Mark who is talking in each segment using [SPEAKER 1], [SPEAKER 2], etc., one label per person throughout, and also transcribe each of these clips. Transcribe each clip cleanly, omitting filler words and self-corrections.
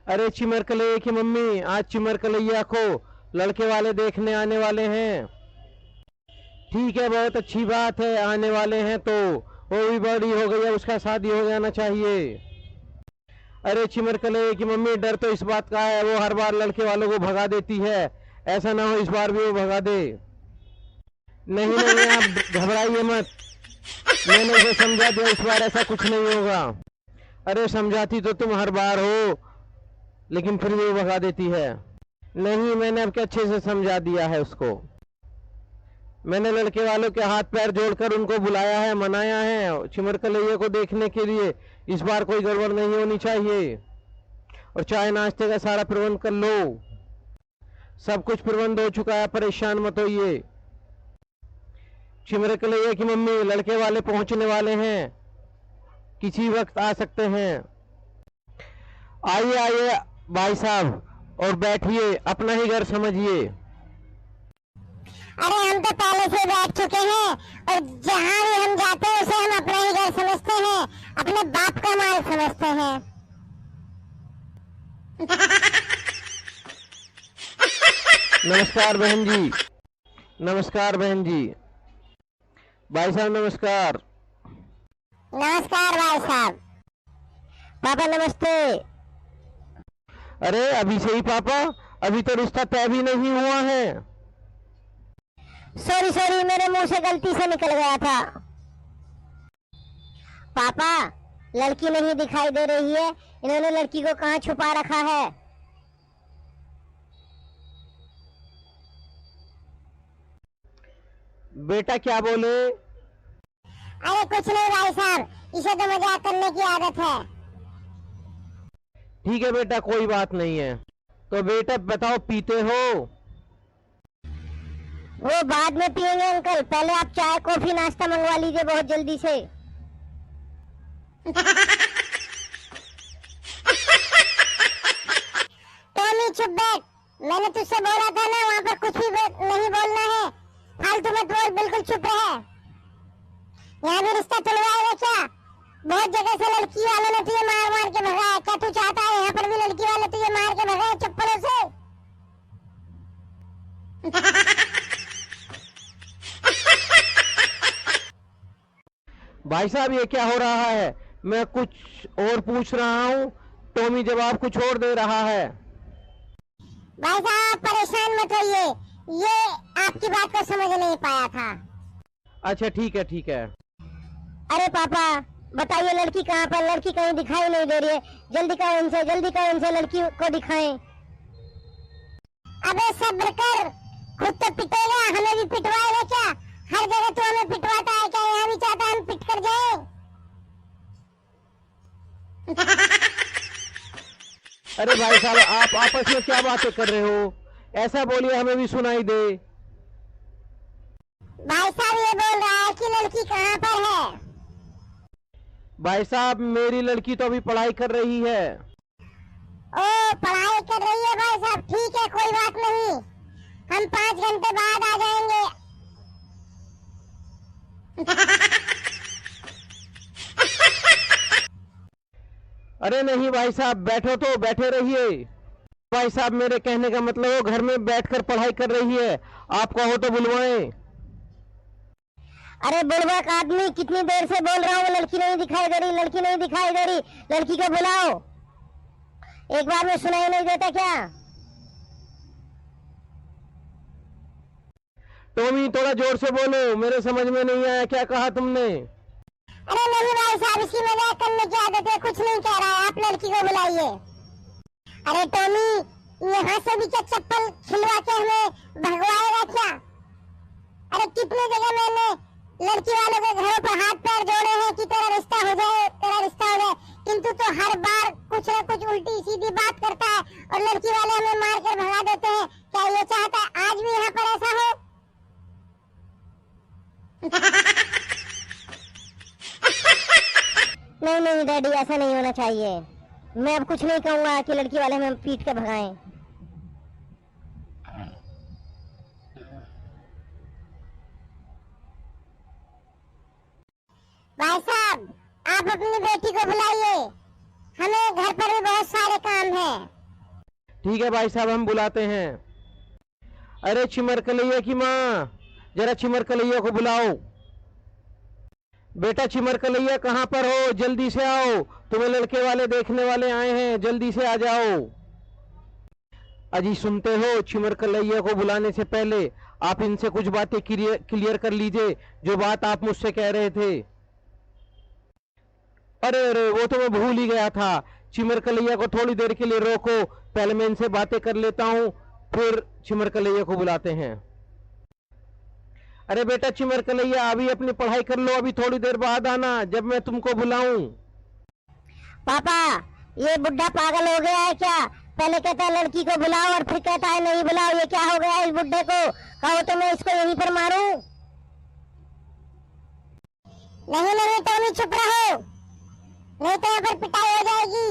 [SPEAKER 1] अरे चिमर कलैया की मम्मी, आज चिमर कलैया को लड़के वाले देखने आने वाले हैं। ठीक है, बहुत अच्छी बात है, आने वाले हैं तो वो भी बड़ी हो गई है, उसका शादी हो जाना चाहिए। अरे चिमर कलैया की मम्मी, डर तो इस बात का है, वो हर बार लड़के वालों को भगा देती है, ऐसा ना हो इस बार भी वो भगा दे। नहीं नहीं, आप घबराइए मत, मैंने उसे समझा दिया, इस बार ऐसा कुछ नहीं होगा। अरे समझाती तो तुम हर बार हो, लेकिन फिर भी वो भगा देती है। नहीं, मैंने अब के अच्छे से समझा दिया है उसको। मैंने लड़के वालों के हाथ पैर जोड़कर उनको बुलाया है, मनाया है चिमर कलैया को देखने के लिए। इस बार कोई गड़बड़ नहीं होनी चाहिए। और चाय नाश्ते का सारा प्रबंध कर लो, सब कुछ प्रबंध हो चुका है, परेशान मत होइए। चिमर कलैया की मम्मी, लड़के वाले पहुंचने वाले हैं, किसी वक्त आ सकते हैं। आइए आइए भाई साहब, और बैठिए, अपना ही घर समझिए।
[SPEAKER 2] अरे हम तो पहले से बैठ चुके हैं, और जहाँ भी हम जाते हैं उसे हम अपना ही घर समझते हैं, अपने बाप का माल समझते हैं।
[SPEAKER 1] नमस्कार बहन जी, नमस्कार बहन जी। भाई साहब नमस्कार।
[SPEAKER 2] नमस्कार भाई साहब।
[SPEAKER 1] पापा नमस्ते। अरे अभी से ही पापा, अभी तो रिश्ता तय भी नहीं हुआ है।
[SPEAKER 2] सॉरी सॉरी, मेरे मुंह से गलती से निकल गया था। पापा, लड़की नहीं दिखाई दे रही है, इन्होंने लड़की को कहाँ छुपा रखा है?
[SPEAKER 1] बेटा क्या बोले?
[SPEAKER 2] अरे कुछ नहीं भाई साहब, इसे तो मजाक करने की आदत है।
[SPEAKER 1] ठीक है बेटा, कोई बात नहीं है। तो बेटा बताओ, पीते हो?
[SPEAKER 2] वो बाद में पियेंगे अंकल, पहले आप चाय कॉफी नाश्ता मंगवा लीजिए बहुत जल्दी से। टॉमी चुप बैठ, मैंने तुझसे बोला था ना वहाँ पर कुछ भी नहीं बोलना है, फालतू मत बोल, बिल्कुल चुप रहे। यहाँ भी रिश्ता तुलवाएगा क्या? बहुत जगह से लड़की वालों ने तुझे मार मार के भगाया, क्या तू चाहता है यहाँ पर भी लड़की वाले तुझे मार के भगाए चप्पलों से?
[SPEAKER 1] भाई साहब ये क्या हो रहा है? मैं कुछ और पूछ रहा हूँ, टॉमी जवाब कुछ और दे रहा है।
[SPEAKER 2] भाई साहब परेशान मत होइए, ये आपकी बात को समझ नहीं पाया था।
[SPEAKER 1] अच्छा ठीक है ठीक है।
[SPEAKER 2] अरे पापा बताइए, लड़की कहाँ पर? लड़की कहीं दिखाई नहीं दे रही है, जल्दी करो इनसे, जल्दी करो इनसे, लड़की को दिखाएं। अबे सब्र कर, खुद तो पिटेगा, हमें भी पिटवाएगा क्या? हर जगह तो हमें पिटवाता है क्या? यहाँ भी चाहता है हम पिट कर जाए?
[SPEAKER 1] अरे भाई साहब, आप आपस में क्या बातें कर रहे हो? ऐसा बोलिए, हमें भी सुनाई दे।
[SPEAKER 2] भाई साहब ये बोल रहा है कि लड़की कहाँ पर है।
[SPEAKER 1] भाई साहब मेरी लड़की तो अभी पढ़ाई कर रही है।
[SPEAKER 2] ओ पढ़ाई कर रही है भाई साहब, ठीक है कोई बात नहीं, हम 5 घंटे बाद आ जाएंगे।
[SPEAKER 1] अरे नहीं भाई साहब, बैठो तो बैठे रहिए। भाई साहब मेरे कहने का मतलब वो घर में बैठकर पढ़ाई कर रही है, आप कहो तो बुलवाएं।
[SPEAKER 2] अरे बुड़बक आदमी, कितनी देर से बोल रहा हूँ, लड़की नहीं दिखाई दे रही, लड़की नहीं दिखाई दे रही, लड़की को बुलाओ। एक बार में सुनाई नहीं देता क्या?
[SPEAKER 1] टॉमी थोड़ा जोर से बोलो, मेरे समझ में नहीं आया, क्या कहा तुमने?
[SPEAKER 2] अरे नहीं भाई साहब, इसकी मजाक करने की आदत है, कुछ नहीं कह रहा है, आप लड़की को बुलाइए। अरे टॉमी, यहाँ से भी क्या चप्पल खिलवा के हमें भगवाएगा क्या? अरे कितनी जगह मैंने लड़की वालों के घरों पर हाथ पैर जोड़े हैं कि तेरा रिश्ता हो जाए, तेरा रिश्ता हो जाए, किंतु तो हर बार कुछ न कुछ उल्टी सीधी बात करता है और लड़की वाले हमें मार कर भगा देते हैं। क्या ये चाहता है आज भी यहाँ पर ऐसा हो? नहीं नहीं डैडी, ऐसा नहीं होना चाहिए, मैं अब कुछ नहीं कहूँगा कि लड़की वाले हमें पीट के भगाएं। भाई साहब आप अपनी बेटी को बुलाइए, हमें घर पर भी बहुत सारे काम हैं।
[SPEAKER 1] ठीक है भाई साहब, हम बुलाते हैं। अरे चिमर कलैया की माँ, जरा चिमर कलैया को बुलाओ। बेटा चिमर कलैया कहाँ पर हो, जल्दी से आओ, तुम्हें लड़के वाले देखने वाले आए हैं, जल्दी से आ जाओ। अजी सुनते हो, चिमर कलैया को बुलाने से पहले आप इनसे कुछ बातें क्लियर कर लीजिए, जो बात आप मुझसे कह रहे थे। अरे अरे वो तो मैं भूल ही गया था। चिमर कलैया को थोड़ी देर के लिए रोको, पहले मैं इनसे बातें कर लेता हूँ, फिर चिमर कलैया को बुलाते हैं। अरे बेटा चिमर कलैया, अभी अपनी पढ़ाई कर लो, अभी थोड़ी देर बाद आना जब मैं तुमको बुलाऊं।
[SPEAKER 2] पापा, ये बुढ़ा पागल हो गया है क्या? पहले कहता है लड़की को बुलाओ और फिर कहता है नहीं बुलाओ। ये क्या हो गया है इस बुढ़े को? कहो तो मैं इसको यहीं पर मारूं। नहीं नहीं टॉमी, चुप रहो, नहीं तो यहाँ पर पिटाई हो जाएगी।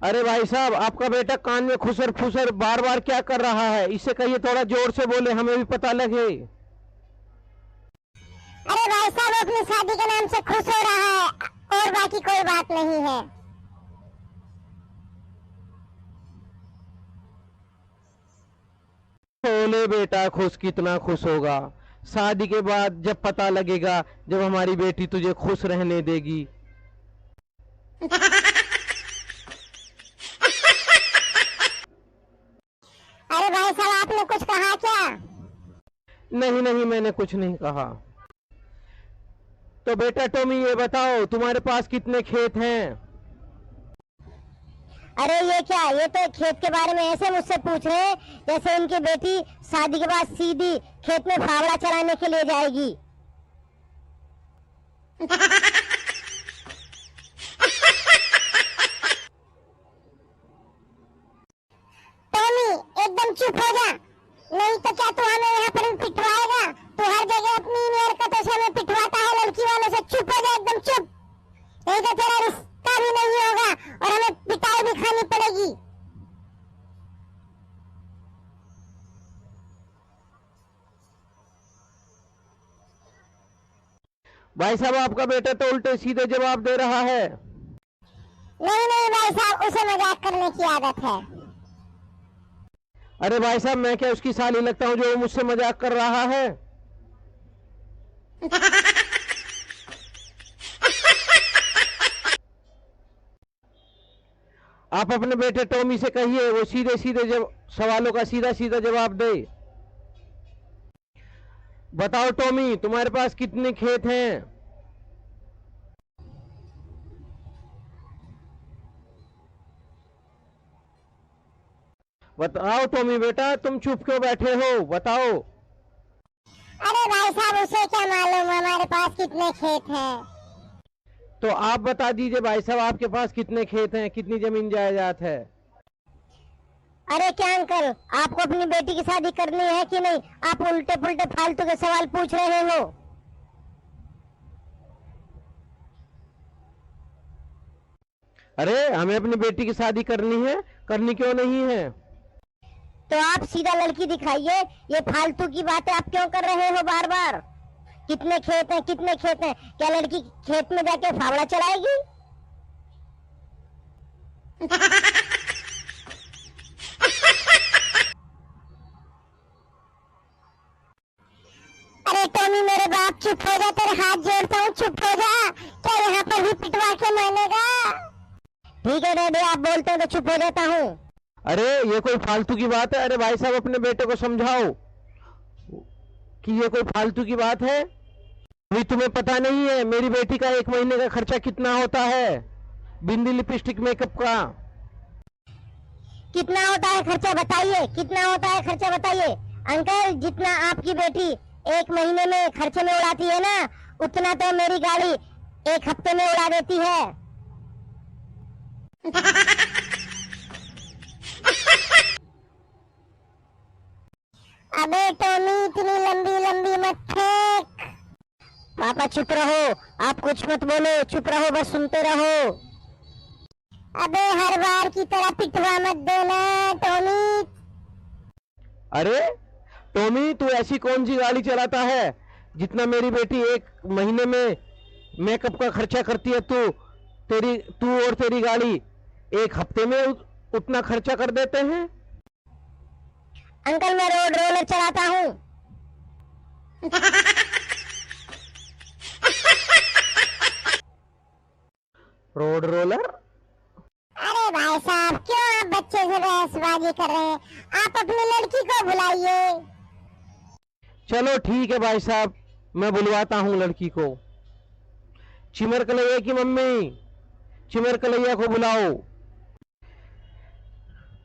[SPEAKER 1] अरे भाई साहब, आपका बेटा कान में खुसर फुसर बार बार क्या कर रहा है? इससे कहिए थोड़ा जोर से बोले, हमें भी पता लगे।
[SPEAKER 2] अरे भाई साहब, अपनी शादी के नाम से खुश हो रहा है और बाकी कोई बात नहीं है।
[SPEAKER 1] बोले बेटा, खुश कितना खुश होगा, शादी के बाद जब पता लगेगा, जब हमारी बेटी तुझे खुश रहने देगी।
[SPEAKER 2] अरे भाई साहब, आपने कुछ कहा क्या?
[SPEAKER 1] नहीं नहीं, मैंने कुछ नहीं कहा। तो बेटा टॉमी, ये बताओ तुम्हारे पास कितने खेत हैं?
[SPEAKER 2] अरे ये क्या, ये तो खेत के बारे में ऐसे मुझसे पूछ रहे हैं जैसे इनकी बेटी शादी के बाद सीधी खेत में फावड़ा चलाने के लिए जाएगी। टॉमी, एकदम चुप हो जा, नहीं तो क्या तू हमें यहाँ पर पिटवाएगा? तू हर जगह अपनी इन हरकतों से हमें पिटवाता है लड़की वालों से। चुप हो जा, एकदम चुप, नहीं तो तेरा रिश्ता भी नहीं होगा और हमें पिटाई भी खानी पड़ेगी।
[SPEAKER 1] भाई साहब, आपका बेटा तो उल्टे सीधे जवाब दे रहा है।
[SPEAKER 2] नहीं नहीं भाई साहब, उसे मजाक करने की आदत है।
[SPEAKER 1] अरे भाई साहब, मैं क्या उसकी साली लगता हूँ जो मुझसे मजाक कर रहा है? आप अपने बेटे टॉमी से कहिए, वो सीधे सीधे सवालों का सीधा सीधा जवाब दे। बताओ टॉमी, तुम्हारे पास कितने खेत हैं? बताओ टॉमी बेटा, तुम चुप क्यों बैठे हो, बताओ।
[SPEAKER 2] अरे भाई साहब, उसे क्या मालूम हमारे पास कितने खेत हैं?
[SPEAKER 1] तो आप बता दीजिए भाई साहब, आपके पास कितने खेत हैं, कितनी जमीन जायदाद है?
[SPEAKER 2] अरे क्या अंकल, आपको अपनी बेटी की शादी करनी है कि नहीं? आप उल्टे पुल्टे फालतू के सवाल पूछ रहे हो।
[SPEAKER 1] अरे हमें अपनी बेटी की शादी करनी है, करनी क्यों नहीं है?
[SPEAKER 2] तो आप सीधा लड़की दिखाइए, ये फालतू की बातें आप क्यों कर रहे हो बार बार? कितने खेत हैं, कितने खेत हैं? क्या लड़की खेत में जाके फावड़ा चलाएगी? अरे टॉमी मेरे बाप, चुप हो जा, तेरे हाथ जोड़ता हूँ, चुप हो जा। क्या यहाँ पर भी पिटवा के मानेगा? ठीक है डैडी, आप बोलते हैं तो चुप हो जाता हूँ।
[SPEAKER 1] अरे ये कोई फालतू की बात है? अरे भाई साहब, अपने बेटे को समझाओ कि ये कोई फालतू की बात है। अभी तुम्हें पता नहीं है मेरी बेटी का 1 महीने का खर्चा कितना होता है, बिंदी लिपस्टिक मेकअप का?
[SPEAKER 2] कितना होता है खर्चा बताइए, कितना होता है खर्चा बताइए। अंकल, जितना आपकी बेटी 1 महीने में खर्चे में उड़ाती है ना, उतना तो मेरी गाड़ी 1 हफ्ते में उड़ा देती है। अबे टॉमी, इतनी लंबी लंबी मत फेंक। पापा चुप रहो, आप कुछ मत बोलो, चुप रहो, बस सुनते रहो। अबे हर बार की तरह पिटवा मत देना टॉमी।
[SPEAKER 1] अरे टॉमी, तू ऐसी कौन सी गाड़ी चलाता है जितना मेरी बेटी 1 महीने में मेकअप का खर्चा करती है? तू तू और तेरी गाड़ी एक हफ्ते में उतना खर्चा कर देते हैं।
[SPEAKER 2] अंकल मैं रोड रोलर चलाता हूँ।
[SPEAKER 1] Road roller?
[SPEAKER 2] अरे भाई साहब क्यों आप बच्चे से बहसबाजी कर रहे हैं? आप अपनी लड़की को बुलाइए।
[SPEAKER 1] चलो ठीक है भाई साहब, मैं बुलवाता हूँ लड़की को। चिमर कलैया की मम्मी, चिमर कलैया को बुलाओ।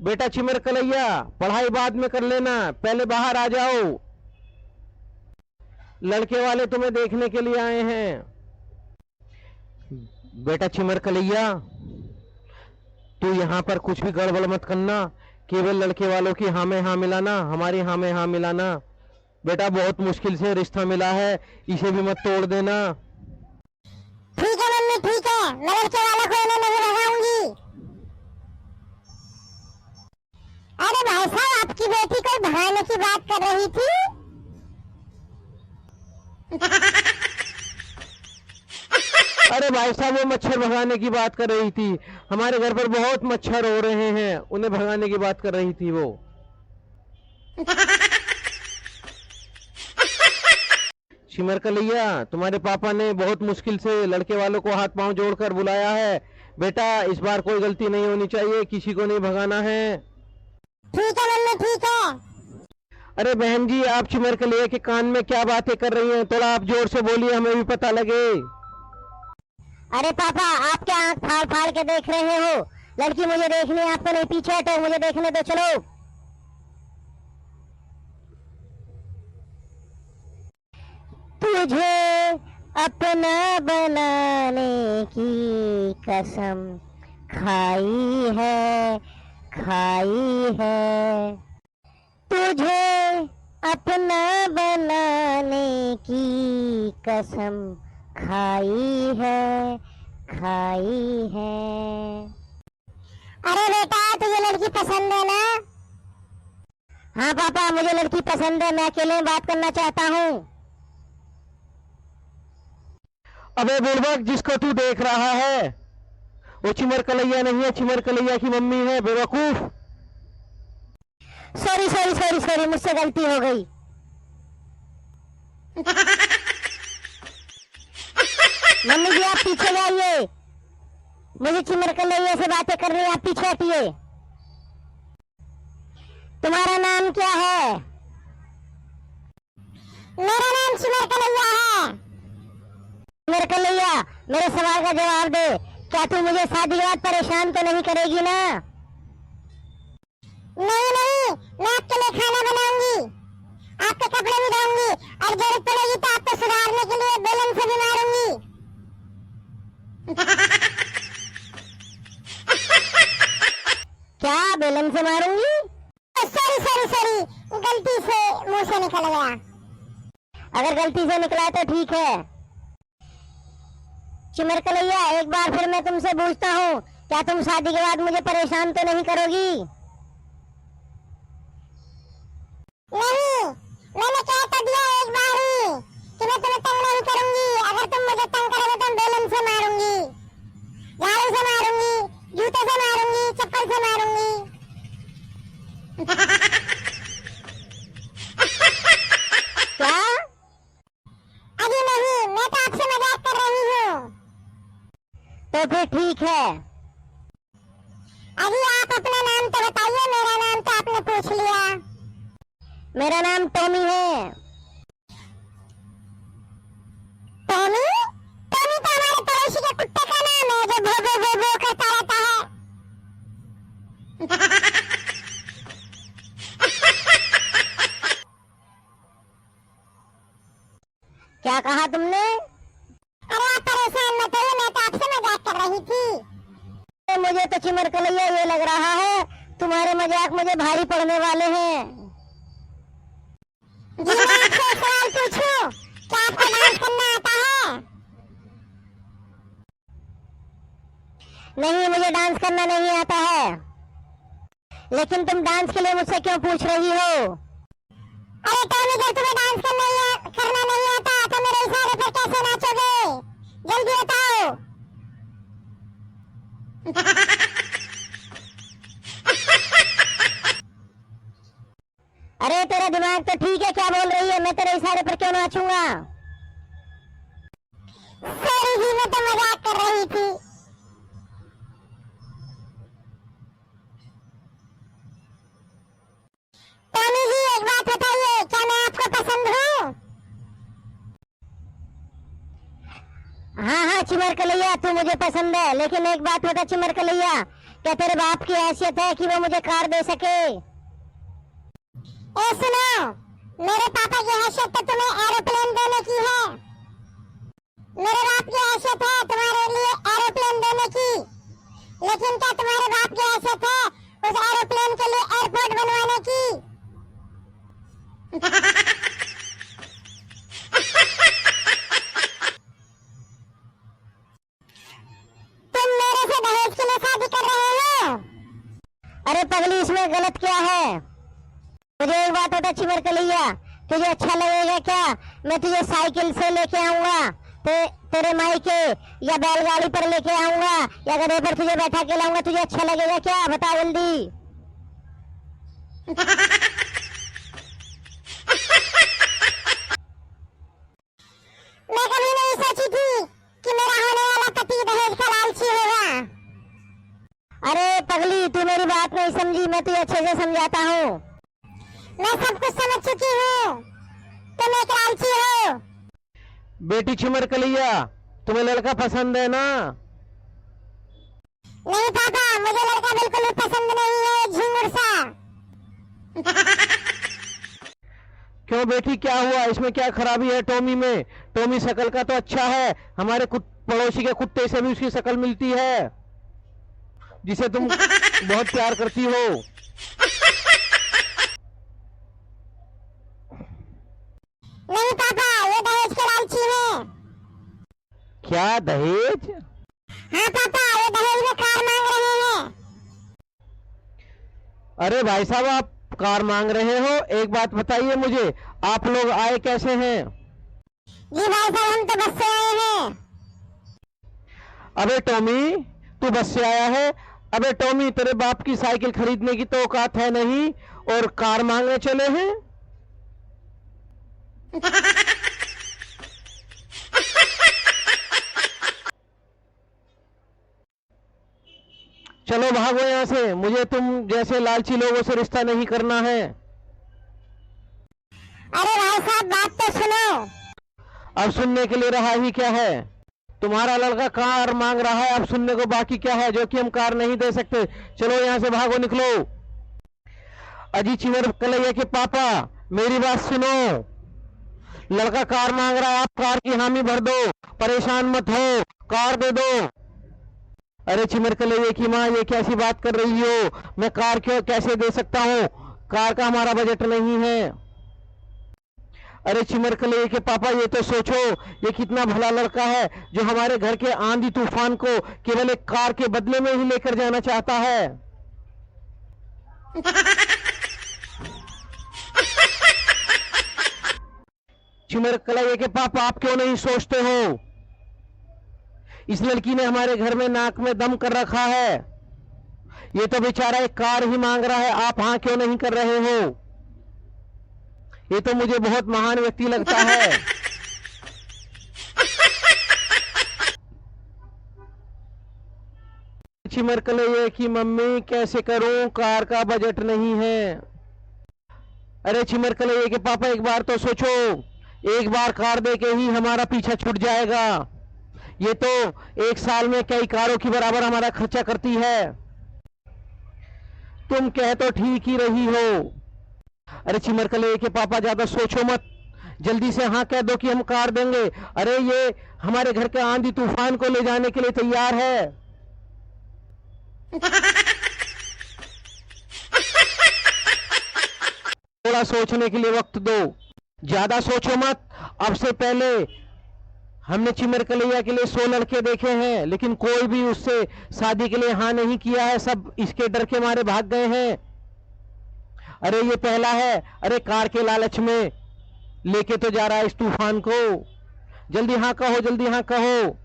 [SPEAKER 1] बेटा चिमर कलैया, पढ़ाई बाद में कर लेना, पहले बाहर आ जाओ, लड़के वाले तुम्हें देखने के लिए आए हैं। बेटा चिमर कलैया, तू यहाँ पर कुछ भी गड़बड़ मत करना, केवल लड़के वालों की हाँ में हाँ मिलाना, हमारी हाँ में हाँ मिलाना। बेटा बहुत मुश्किल से रिश्ता मिला है, इसे भी मत तोड़ देना।
[SPEAKER 2] ठीक है मम्मी ठीक है, मैं लड़के वालों को इन्हें नहीं भगाऊंगी। अरे भाई साहब आपकी बेटी को भगाने की बात कर रही थी।
[SPEAKER 1] अरे भाई साहब वो मच्छर भगाने की बात कर रही थी, हमारे घर पर बहुत मच्छर हो रहे हैं, उन्हें भगाने की बात कर रही थी वो। चिमर कलैया, तुम्हारे पापा ने बहुत मुश्किल से लड़के वालों को हाथ पांव जोड़कर बुलाया है। बेटा इस बार कोई गलती नहीं होनी चाहिए, किसी को नहीं भगाना है।
[SPEAKER 2] ठीक है मम्मी ठीक है।
[SPEAKER 1] अरे बहन जी, आप चिमर कलैया के कान में क्या बातें कर रही हैं? थोड़ा आप जोर से बोलिए, हमें भी पता लगे।
[SPEAKER 2] अरे पापा आप क्या आंख फाड़ फाड़ के देख रहे हो? लड़की मुझे देखनी है, आपको नहीं। पीछे हटो, मुझे देखने दो, चलो। तुझे अपना बनाने की कसम खाई है, खाई है। तुझे अपना बनाने की कसम खाई है, खाई है। अरे बेटा तुझे लड़की पसंद है ना? हाँ पापा मुझे लड़की पसंद है, मैं अकेले में बात करना चाहता हूँ।
[SPEAKER 1] अबे बुड़बक, जिसको तू देख रहा है वो चिमर कलैया नहीं है, चिमर कलैया की मम्मी है, बेवकूफ।
[SPEAKER 2] सॉरी सॉरी सॉरी सॉरी, मुझसे गलती हो गई। मम्मी जी आप पीछे जाइए, मुझे चिमर कलैया से बातें करनी है, आप पीछे हटिए। तुम्हारा नाम क्या है? मेरा नाम चिमर कलैया है। चिमर कलैया मेरे सवाल का जवाब दे, क्या तू मुझे शादी के बाद परेशान तो नहीं करेगी ना? नहीं नहीं, मैं आपके लिए खाना बनाऊंगी, आपके कपड़े भी धोऊंगी, और जरूरत पड़ेगी तो आपको सुधारने के लिए बेलन से भी मारूंगी। क्या बेलन से मारूंगी? सॉरी सॉरी सॉरी, गलती से मुंह से निकल गया। अगर गलती से निकला तो ठीक है। चिमर कलैया एक बार फिर मैं तुमसे पूछता हूँ, क्या तुम शादी के बाद मुझे परेशान तो नहीं करोगी? नहीं, मैंने कह तो दिया एक बार ही कि मैं तुम्हें तंग नहीं करूंगी। अगर तुम मुझे तंग करोगे तो बेलन से मारूंगी, झाड़ू से मारूंगी, जूते से मारूंगी, चप्पल से मारूंगी। क्या? अभी नहीं, मैं तो आपसे मजाक कर रही हूँ। तो फिर ठीक है। अभी आप अपना नाम तो बताइए, मेरा नाम तो आपने पूछ लिया। मेरा नाम टॉमी है। टॉमी? टॉमी तो हमारे पड़ोसी के कुत्ते का नाम है जो भो भो भो भो करता रहता है। क्या कहा तुमने? अरे आप परेशान मत होइए, मैं तो आपसे मजाक कर रही थी। मुझे तो चिमर कलैया ये लग रहा है तुम्हारे मजाक मुझे भारी पड़ने वाले हैं। जी मैं आपसे एक सवाल पूछूं, क्या आपको डांस करना आता है? नहीं मुझे डांस करना नहीं आता है। लेकिन तुम डांस के लिए मुझसे क्यों पूछ रही हो? अरे टॉमी जब तुम्हें डांस करना नहीं आता तो मेरे इशारे पर कैसे नाचोगे? जल्दी बताओ। दिमाग तो ठीक है, क्या बोल रही है? मैं तेरे इशारे पर क्यों नाचूंगा? सॉरी जी, मैं तो मजाक कर रही थी। टॉमी जी एक बात बताइए, क्या मैं आपको पसंद हूँ? हाँ हाँ चिमर कलैया, तू मुझे पसंद है, लेकिन एक बात बता चिमर कलैया, क्या तेरे बाप की हैसियत है कि वो मुझे कार दे सके? ए सुनो, मेरे पापा की हैसियत तो तुम्हें एरोप्लेन देने की है। मेरे बाप की हैसियत है तुम्हारे लिए एरोप्लेन देने की, लेकिन क्या तुम्हारे बाप की हैसियत है उस एरोप्लेन के लिए एयरपोर्ट बनवाने की? तुम मेरे से दहेज के लिए शादी कर रहे हो? अरे पगली, इसमें गलत क्या है? मुझे एक बात बता चिमर कलैया, तुझे अच्छा लगेगा क्या मैं तुझे साइकिल से लेके आऊंगा तेरे मायके, या बैलगाड़ी पर लेके आऊंगा, या गधे पर तुझे बैठा के लाऊंगा? तुझे अच्छा लगेगा क्या? बता जल्दी। मैं कभी नहीं सोची थी कि मेरा होने वाला पति दहेज का लालची होगा। अरे पगली, तू मेरी बात नहीं समझी, मैं तुझे अच्छे से समझाता हूँ। मैं सब कुछ समझ चुकी हूँ, तुम एक लालची हो।
[SPEAKER 1] बेटी चिमर कलैया, तुम्हें लड़का पसंद है ना?
[SPEAKER 2] नहीं पापा, मुझे लड़का बिल्कुल भी पसंद नहीं है, झिंगुर सा।
[SPEAKER 1] क्यों बेटी, क्या हुआ? इसमें क्या खराबी है टॉमी में? टॉमी शकल का तो अच्छा है, हमारे पड़ोसी के कुत्ते से भी उसकी शकल मिलती है, जिसे तुम बहुत प्यार करती हो।
[SPEAKER 2] नहीं पापा, ये दहेज के लालची है।
[SPEAKER 1] क्या दहेज?
[SPEAKER 2] हाँ पापा, ये दहेज में कार मांग रहे हैं।
[SPEAKER 1] अरे भाई साहब, आप कार मांग रहे हो? एक बात बताइए मुझे, आप लोग आए कैसे हैं?
[SPEAKER 2] जी भाई साहब, हम तो बस से आए हैं।
[SPEAKER 1] अबे टॉमी, तू बस से आया है? अबे टॉमी, तेरे बाप की साइकिल खरीदने की तो औकात है नहीं और कार मांगने चले हैं? चलो भागो यहाँ से, मुझे तुम जैसे लालची लोगों से रिश्ता नहीं करना है।
[SPEAKER 2] अरे भाई साहब, बात तो सुनो।
[SPEAKER 1] अब सुनने के लिए रहा ही क्या है? तुम्हारा लड़का कार मांग रहा है, अब सुनने को बाकी क्या है जो कि हम कार नहीं दे सकते? चलो यहाँ से भागो, निकलो। अजी चिमर कलैया के पापा, मेरी बात सुनो, लड़का कार मांग रहा है, आप कार की हामी भर दो, परेशान मत हो, कार दे दो। अरे चिमर कलैया की माँ, ये कैसी बात कर रही हो? मैं कार क्यों कैसे दे सकता हूँ? कार का हमारा बजट नहीं है। अरे चिमर कलैया के पापा, ये तो सोचो, ये कितना भला लड़का है जो हमारे घर के आंधी तूफान को केवल एक कार के बदले में ही लेकर जाना चाहता है। चिमर कलैया के पापा, आप क्यों नहीं सोचते हो? इस लड़की ने हमारे घर में नाक में दम कर रखा है, ये तो बेचारा एक कार ही मांग रहा है, आप हाँ क्यों नहीं कर रहे हो? ये तो मुझे बहुत महान व्यक्ति लगता है। चिमर कलैया की मम्मी, कैसे करूं, कार का बजट नहीं है। अरे चिमर कलैया के पापा, एक बार तो सोचो, एक बार कार दे के ही हमारा पीछा छूट जाएगा। ये तो एक साल में कई कारों की बराबर हमारा खर्चा करती है। तुम कह तो ठीक ही रही हो। अरे चिमर कलैया के पापा, ज्यादा सोचो मत, जल्दी से हाँ कह दो कि हम कार देंगे। अरे ये हमारे घर के आंधी तूफान को ले जाने के लिए तैयार है। थोड़ा सोचने के लिए वक्त दो, ज्यादा सोचो मत। अब से पहले हमने चिमर कलैया के लिए 100 लड़के देखे हैं, लेकिन कोई भी उससे शादी के लिए हाँ नहीं किया है, सब इसके डर के मारे भाग गए हैं। अरे ये पहला है। अरे कार के लालच में लेके तो जा रहा है इस तूफान को। जल्दी हाँ कहो, जल्दी हाँ कहो।